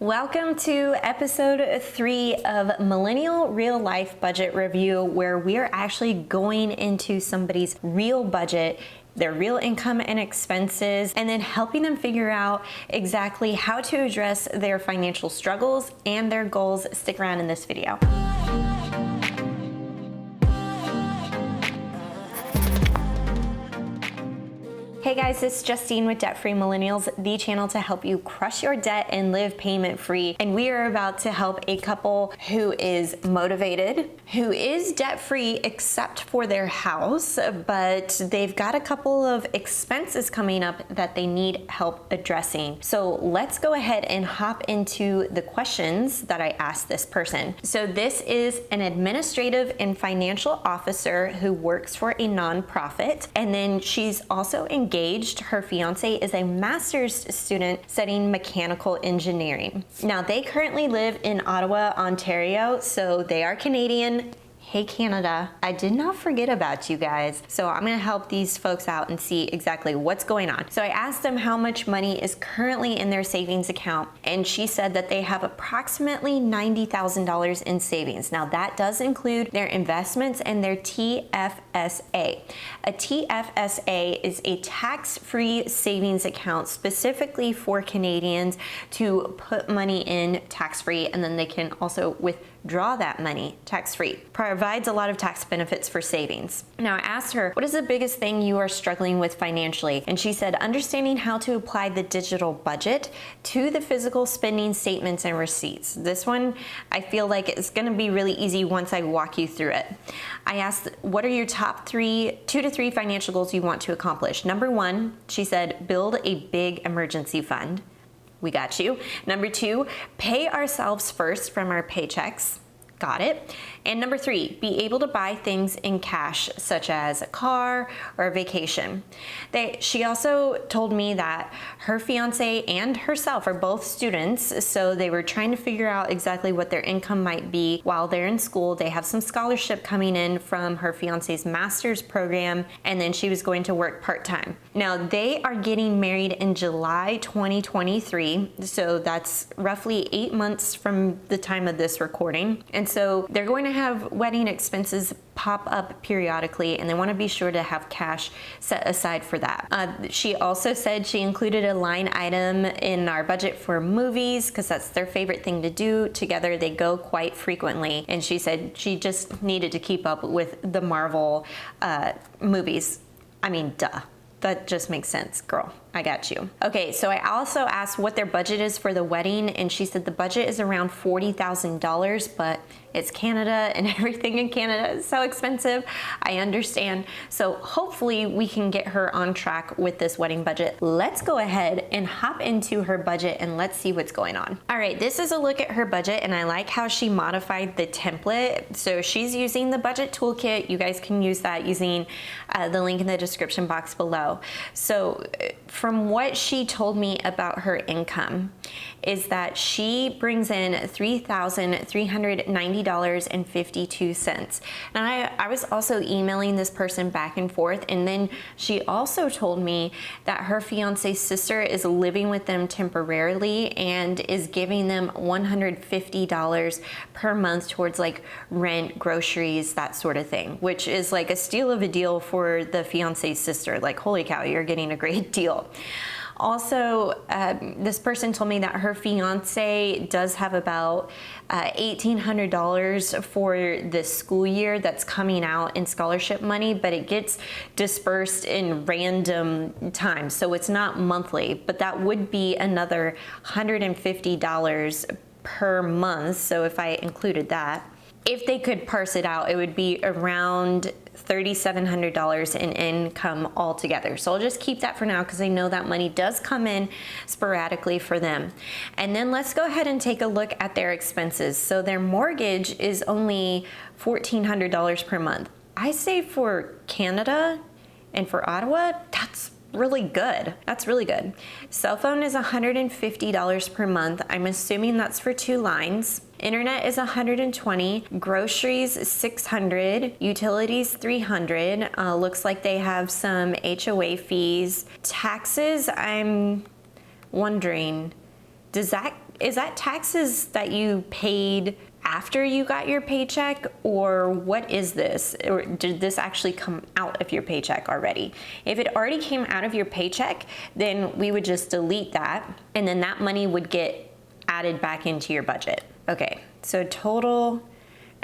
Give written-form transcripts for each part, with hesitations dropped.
Welcome to episode 3 of Millennial Real Life Budget Review, where we are actually going into somebody's real budget, their real income and expenses, and then helping them figure out exactly how to address their financial struggles and their goals. Stick around in this video. Hey guys, this is Justine with Debt Free Millennials, the channel to help you crush your debt and live payment free. And we are about to help a couple who is motivated, who is debt free except for their house, but they've got a couple of expenses coming up that they need help addressing. So let's go ahead and hop into the questions that I asked this person. So this is an administrative and financial officer who works for a nonprofit, and then she's also engaged. Her fiance is a master's student studying mechanical engineering. Now, they currently live in Ottawa, Ontario, so they are Canadian. Hey Canada, I did not forget about you guys. So I'm gonna help these folks out and see exactly what's going on. So I asked them how much money is currently in their savings account, and she said that they have approximately $90,000 in savings. Now that does include their investments and their TFSA. A TFSA is a tax-free savings account specifically for Canadians to put money in tax-free, and then they can also withdraw that money tax-free. Provides a lot of tax benefits for savings. Now I asked her, what is the biggest thing you are struggling with financially? And she said, understanding how to apply the digital budget to the physical spending statements and receipts. This one, I feel like it's gonna be really easy once I walk you through it. I asked, what are your top 2 to 3 financial goals you want to accomplish? Number 1, she said, build a big emergency fund. We got you. Number 2, pay ourselves first from our paychecks. Got it. And number 3, be able to buy things in cash, such as a car or a vacation. She also told me that her fiance and herself are both students, so they were trying to figure out exactly what their income might be while they're in school. They have some scholarship coming in from her fiance's master's program, and then she was going to work part-time. Now, they are getting married in July 2023, so that's roughly 8 months from the time of this recording. And so they're going to have wedding expenses pop up periodically, and they want to be sure to have cash set aside for that. She also said she included a line item in our budget for movies because that's their favorite thing to do together. They go quite frequently, and she said she just needed to keep up with the Marvel movies. I mean, duh. That just makes sense, girl. I got you. Okay, so I also asked what their budget is for the wedding, and she said the budget is around $40,000, but it's Canada and everything in Canada is so expensive. I understand. So hopefully we can get her on track with this wedding budget. Let's go ahead and hop into her budget and let's see what's going on. All right, this is a look at her budget, and I like how she modified the template. So she's using the budget toolkit. You guys can use that using the link in the description box below. So from what she told me about her income is that she brings in $3,390.52. And I was also emailing this person back and forth, and then she also told me that her fiance's sister is living with them temporarily and is giving them $150 per month towards like rent, groceries, that sort of thing, which is like a steal of a deal for the fiance's sister. Like, holy cow, you're getting a great deal. Also, this person told me that her fiance does have about $1,800 for this school year that's coming out in scholarship money, but it gets dispersed in random times, so it's not monthly, but that would be another $150 per month. So if I included that, if they could parse it out, it would be around $3,700 in income altogether. So I'll just keep that for now because I know that money does come in sporadically for them. And then let's go ahead and take a look at their expenses. So their mortgage is only $1,400 per month. I say for Canada and for Ottawa, that's really good. That's really good. Cell phone is $150 per month. I'm assuming that's for 2 lines. Internet is $120, groceries $600, utilities $300. Looks like they have some HOA fees. Taxes, I'm wondering, does that is that taxes that you paid after you got your paycheck, or what is this? Or did this actually come out of your paycheck already? If it already came out of your paycheck, then we would just delete that, and then that money would get added back into your budget. Okay, so total,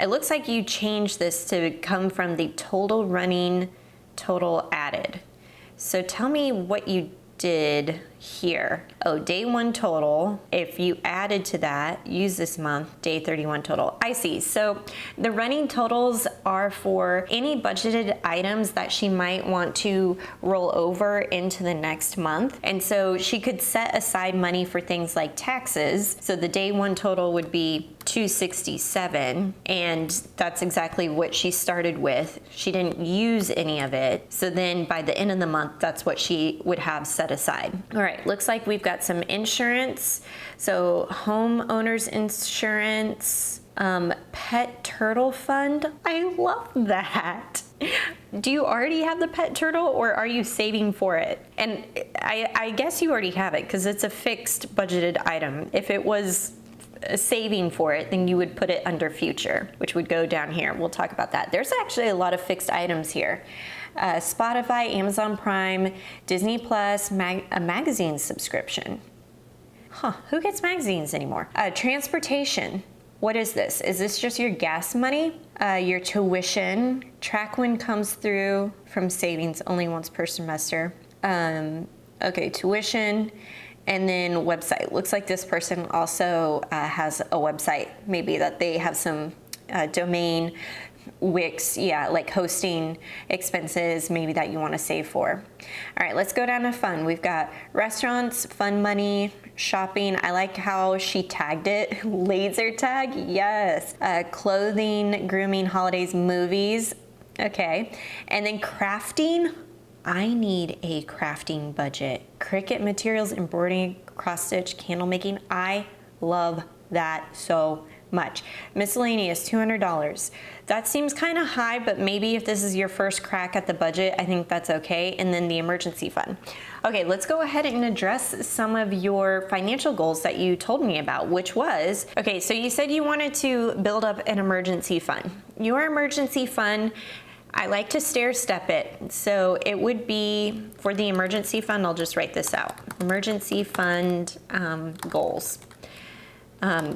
it looks like you changed this to come from the total running, total added. So tell me what you did here. Oh, day 1 total. If you added to that, use this month, day 31 total. I see. So the running totals are for any budgeted items that she might want to roll over into the next month. And so she could set aside money for things like taxes. So the day 1 total would be $267, and that's exactly what she started with. She didn't use any of it. So then by the end of the month, that's what she would have set aside. All right, looks like we've got some insurance. So homeowners insurance, pet turtle fund. I love that. Do you already have the pet turtle, or are you saving for it? And I guess you already have it because it's a fixed budgeted item. If it was saving for it, then you would put it under future, which would go down here. We'll talk about that. There's actually a lot of fixed items here. Spotify, Amazon Prime, Disney Plus, a magazine subscription. Huh, who gets magazines anymore? Transportation. What is this? Is this just your gas money? Your tuition? Track when comes through from savings only once per semester. Okay, tuition. And then website. Looks like this person also has a website. Maybe that they have some domain, Wix, yeah, like hosting expenses, maybe that you want to save for. All right, let's go down to fun. We've got restaurants, fun money, shopping. I like how she tagged it. Laser tag, yes. Clothing, grooming, holidays, movies. Okay. And then crafting. I need a crafting budget. Cricut materials, embroidery, cross stitch, candle making. I love that so much. Miscellaneous, $200. That seems kind of high, but maybe if this is your first crack at the budget, I think that's okay. And then the emergency fund. Okay, let's go ahead and address some of your financial goals that you told me about, which was, okay, so you said you wanted to build up an emergency fund. Your emergency fund, I like to stair step it. So it would be for the emergency fund, I'll just write this out. Emergency fund goals.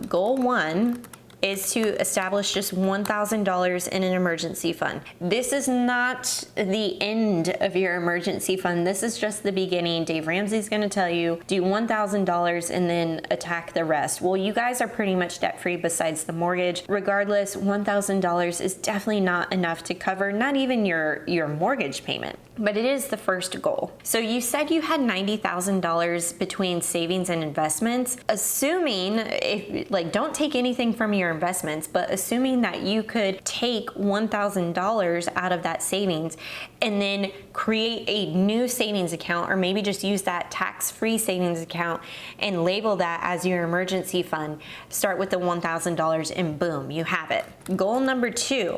Goal 1 is to establish just $1,000 in an emergency fund. This is not the end of your emergency fund. This is just the beginning. Dave Ramsey's gonna tell you, do $1,000 and then attack the rest. Well, you guys are pretty much debt-free besides the mortgage. Regardless, $1,000 is definitely not enough to cover not even your mortgage payment, but it is the first goal. So you said you had $90,000 between savings and investments. Assuming, don't take anything from your investments, but assuming that you could take $1,000 out of that savings and then create a new savings account, or maybe just use that tax-free savings account and label that as your emergency fund. Start with the $1,000 and boom, you have it. Goal number 2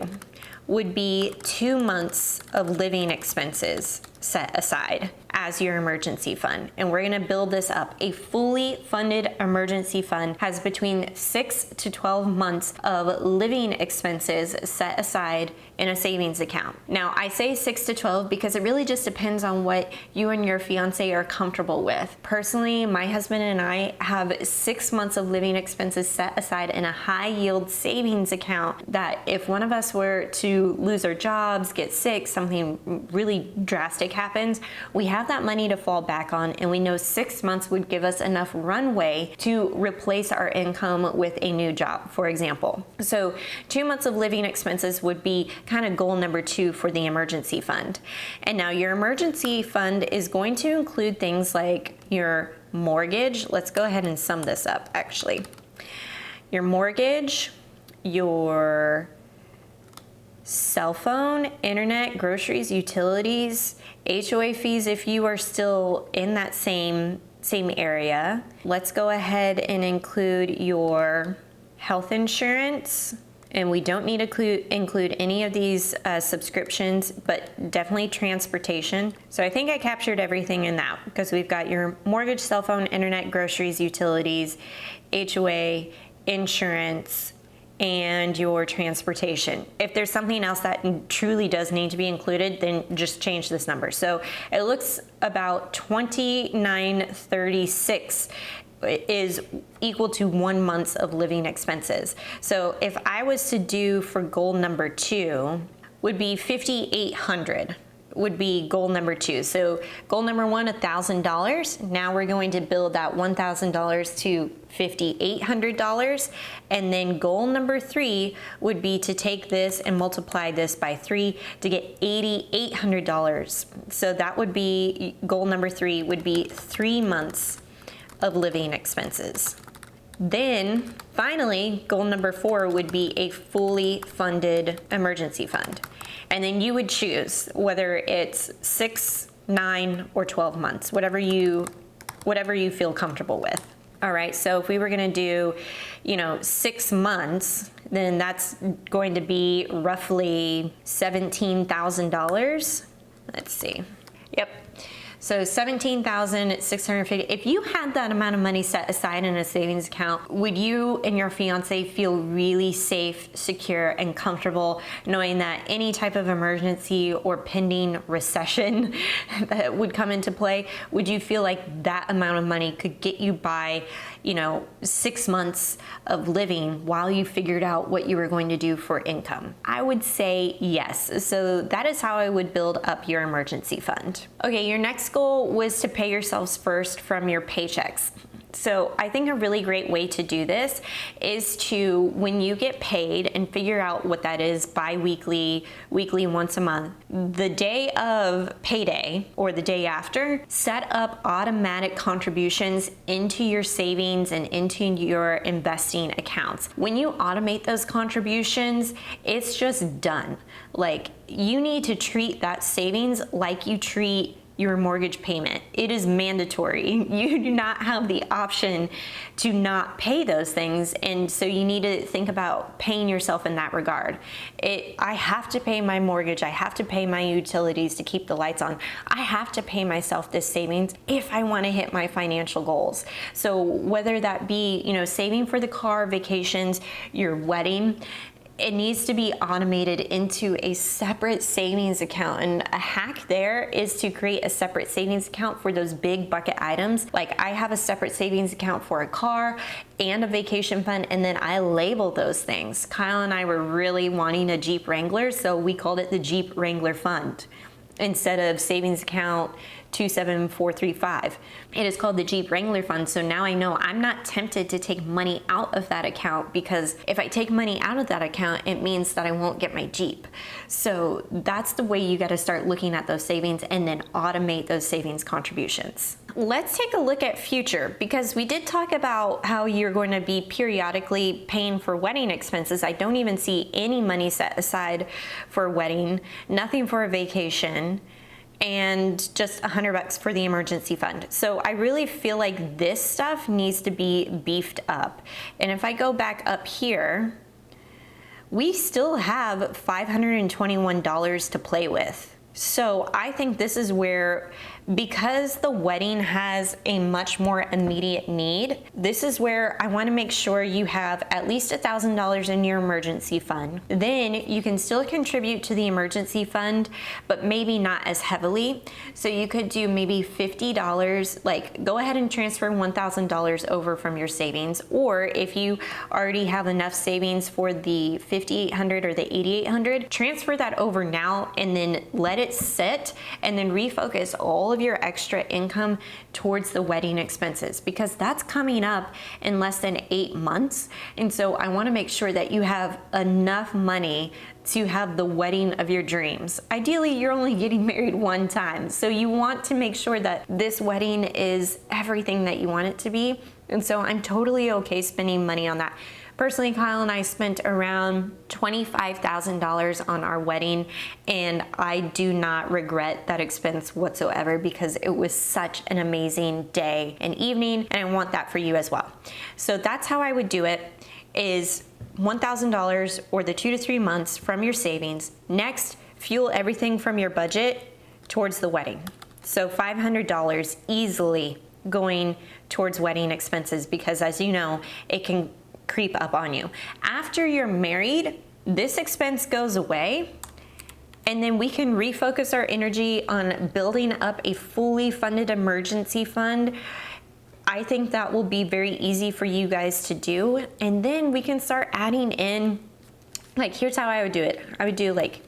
would be 2 months of living expenses set aside as your emergency fund. And we're gonna build this up. A fully funded emergency fund has between 6 to 12 months of living expenses set aside in a savings account. Now, I say 6 to 12 because it really just depends on what you and your fiance are comfortable with. Personally, my husband and I have 6 months of living expenses set aside in a high yield savings account that if one of us were to lose our jobs, get sick, something really drastic happens, we have that money to fall back on, and we know 6 months would give us enough runway to replace our income with a new job, for example. So 2 months of living expenses would be kind of goal number 2 for the emergency fund. And now your emergency fund is going to include things like your mortgage. Let's go ahead and sum this up actually. Your mortgage, your cell phone, internet, groceries, utilities, HOA fees if you are still in that same area. Let's go ahead and include your health insurance. And we don't need to include any of these subscriptions, but definitely transportation. So I think I captured everything in that because we've got your mortgage, cell phone, internet, groceries, utilities, HOA, insurance, and your transportation. If there's something else that truly does need to be included, then just change this number. So it looks about $29.36 is equal to 1 month of living expenses. So if I was to do for goal number 2, would be $5,800 would be goal number 2. So goal number 1, $1,000. Now we're going to build that $1,000 to $5,800. And then goal number 3 would be to take this and multiply this by 3 to get $8,800. So that would be, goal number 3 would be 3 months of living expenses. Then finally, goal number 4 would be a fully funded emergency fund. And then you would choose whether it's 6, 9, or 12 months, whatever you feel comfortable with. All right, so if we were gonna do, 6 months, then that's going to be roughly $17,000. Let's see. Yep. So $17,650. If you had that amount of money set aside in a savings account, would you and your fiance feel really safe, secure, and comfortable knowing that any type of emergency or pending recession that would come into play, would you feel like that amount of money could get you by, 6 months of living while you figured out what you were going to do for income? I would say yes. So that is how I would build up your emergency fund. Okay, your next goal was to pay yourselves first from your paychecks. So I think a really great way to do this is to, when you get paid, and figure out what that is, bi-weekly, weekly, once a month, the day of payday or the day after, set up automatic contributions into your savings and into your investing accounts. When you automate those contributions, it's just done. Like, you need to treat that savings like you treat your mortgage payment. It is mandatory. You do not have the option to not pay those things, and so you need to think about paying yourself in that regard. I have to pay my mortgage, I have to pay my utilities to keep the lights on. I have to pay myself this savings if I want to hit my financial goals. So whether that be, saving for the car, vacations, your wedding, it needs to be automated into a separate savings account. And a hack there is to create a separate savings account for those big bucket items. Like, I have a separate savings account for a car and a vacation fund, and then I label those things. Kyle and I were really wanting a Jeep Wrangler, so we called it the Jeep Wrangler Fund instead of savings account 27435. It is called the Jeep Wrangler Fund. So now I know I'm not tempted to take money out of that account, because if I take money out of that account, it means that I won't get my Jeep. So that's the way you got to start looking at those savings, and then automate those savings contributions. Let's take a look at future, because we did talk about how you're going to be periodically paying for wedding expenses. I don't even see any money set aside for a wedding, nothing for a vacation, and just $100 for the emergency fund. So I really feel like this stuff needs to be beefed up. And if I go back up here, we still have $521 to play with. So I think this is where, because the wedding has a much more immediate need, this is where I want to make sure you have at least $1,000 in your emergency fund. Then you can still contribute to the emergency fund, but maybe not as heavily. So you could do maybe $50, like go ahead and transfer $1,000 over from your savings. Or if you already have enough savings for the $5,800 or the $8,800, transfer that over now and then let it sit, and then refocus all of your extra income towards the wedding expenses, because that's coming up in less than 8 months. And so I want to make sure that you have enough money to have the wedding of your dreams. Ideally, you're only getting married one time, so you want to make sure that this wedding is everything that you want it to be. And so I'm totally okay spending money on that. Personally, Kyle and I spent around $25,000 on our wedding, and I do not regret that expense whatsoever, because it was such an amazing day and evening, and I want that for you as well. So that's how I would do it, is $1,000 or the 2 to 3 months from your savings. Next, fuel everything from your budget towards the wedding. So $500 easily going towards wedding expenses, because as you know, it can creep up on you. After you're married, this expense goes away, and then we can refocus our energy on building up a fully funded emergency fund. I think that will be very easy for you guys to do. And then we can start adding in, like, here's how I would do it. I would do like,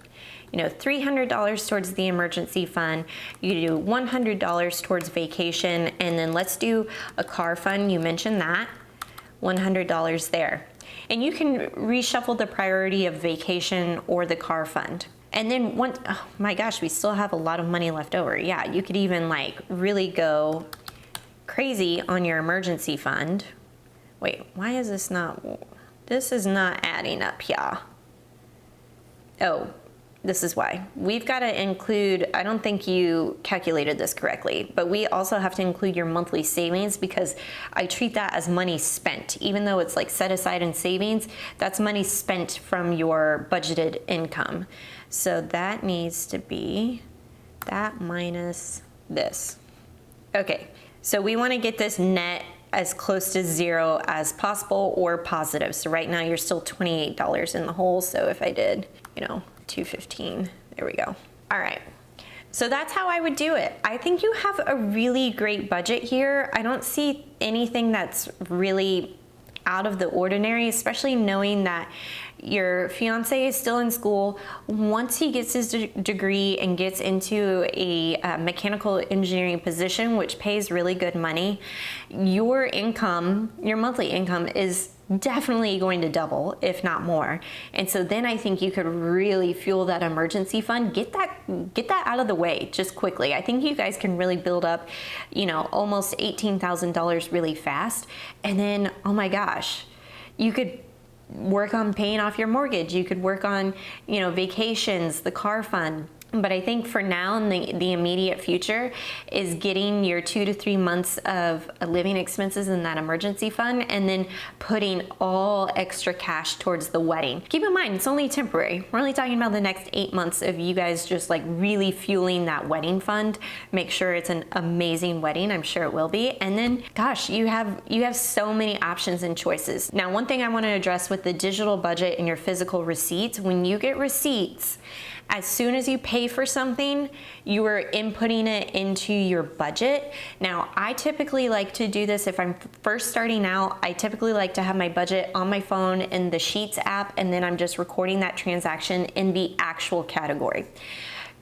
you know, $300 towards the emergency fund. You do $100 towards vacation, and then let's do a car fund. You mentioned that, $100 there. And you can reshuffle the priority of vacation or the car fund. And then oh my gosh, we still have a lot of money left over. Yeah, you could even like really go crazy on your emergency fund. Wait, why is this is not adding up, y'all. Oh, this is why. We've got to include, I don't think you calculated this correctly, but we also have to include your monthly savings, because I treat that as money spent. Even though it's like set aside in savings, that's money spent from your budgeted income. So that needs to be that minus this. Okay, so we want to get this net as close to zero as possible or positive. So right now you're still $28 in the hole. So if I did, you know, 215, there we go. All right. So that's how I would do it. I think you have a really great budget here. I don't see anything that's really out of the ordinary, especially knowing that your fiance is still in school. Once he gets his degree and gets into a mechanical engineering position, which pays really good money, your income, your monthly income is definitely going to double, if not more. And so then I think you could really fuel that emergency fund. Get that out of the way just quickly. I think you guys can really build up, you know, almost $18,000 really fast. And then, oh my gosh, you could work on paying off your mortgage. You could work on, you know, vacations, the car fund. But I think for now, in the immediate future, is getting your 2 to 3 months of living expenses in that emergency fund, and then putting all extra cash towards the wedding. Keep in mind, it's only temporary. We're only talking about the next 8 months of you guys just like really fueling that wedding fund. Make sure it's an amazing wedding. I'm sure it will be. And then, gosh, you have so many options and choices. Now, one thing I want to address with the digital budget and your physical receipts, when you get receipts, as soon as you pay for something, you are inputting it into your budget. Now, I typically like to do this if I'm first starting out. I typically like to have my budget on my phone in the Sheets app, and then I'm just recording that transaction in the actual category.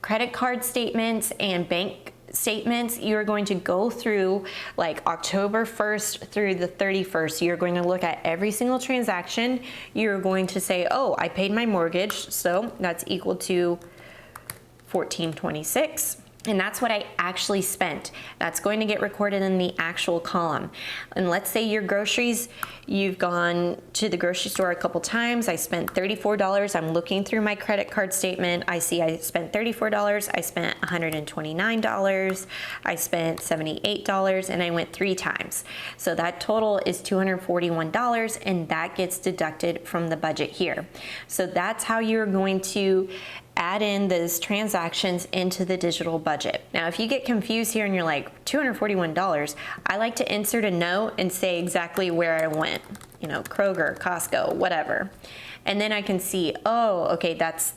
Credit card statements and bank statements, you're going to go through like October 1st through the 31st. You're going to look at every single transaction. You're going to say, oh, I paid my mortgage, so that's equal to $1,426. And that's what I actually spent. That's going to get recorded in the actual column. And let's say your groceries, you've gone to the grocery store a couple times. I spent $34. I'm looking through my credit card statement. I see I spent $34. I spent $129. I spent $78, and I went 3 times. So that total is $241, and that gets deducted from the budget here. So that's how you're going to add in those transactions into the digital budget. Now, if you get confused here and you're like, $241, I like to insert a note and say exactly where I went, you know, Kroger, Costco, whatever. And then I can see, oh, okay, that's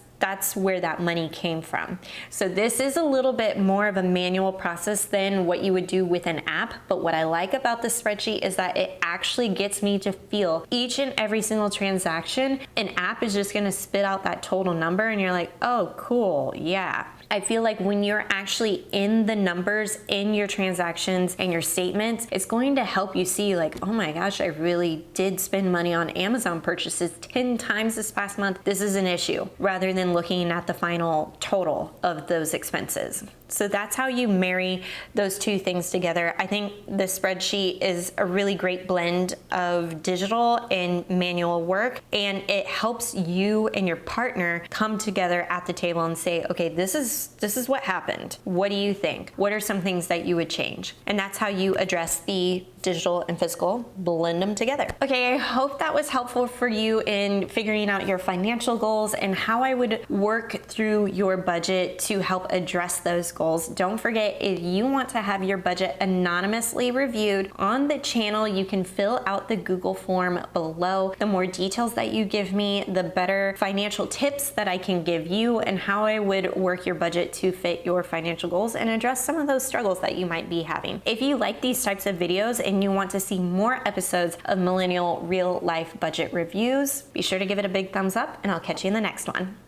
where that money came from. So this is a little bit more of a manual process than what you would do with an app. But what I like about the spreadsheet is that it actually gets me to feel each and every single transaction. An app is just gonna spit out that total number, and you're like, oh, cool, yeah. I feel like when you're actually in the numbers in your transactions and your statements, it's going to help you see like, oh my gosh, I really did spend money on Amazon purchases 10 times this past month. This is an issue, rather than looking at the final total of those expenses. So that's how you marry those two things together. I think the spreadsheet is a really great blend of digital and manual work, and it helps you and your partner come together at the table and say, okay, this is what happened. What do you think? What are some things that you would change? And that's how you address the digital and physical, blend them together. Okay, I hope that was helpful for you in figuring out your financial goals and how I would work through your budget to help address those goals. Don't forget, if you want to have your budget anonymously reviewed on the channel, you can fill out the Google form below. The more details that you give me, the better financial tips that I can give you and how I would work your budget to fit your financial goals and address some of those struggles that you might be having. If you like these types of videos and you want to see more episodes of Millennial Real Life Budget Reviews, be sure to give it a big thumbs up, and I'll catch you in the next one.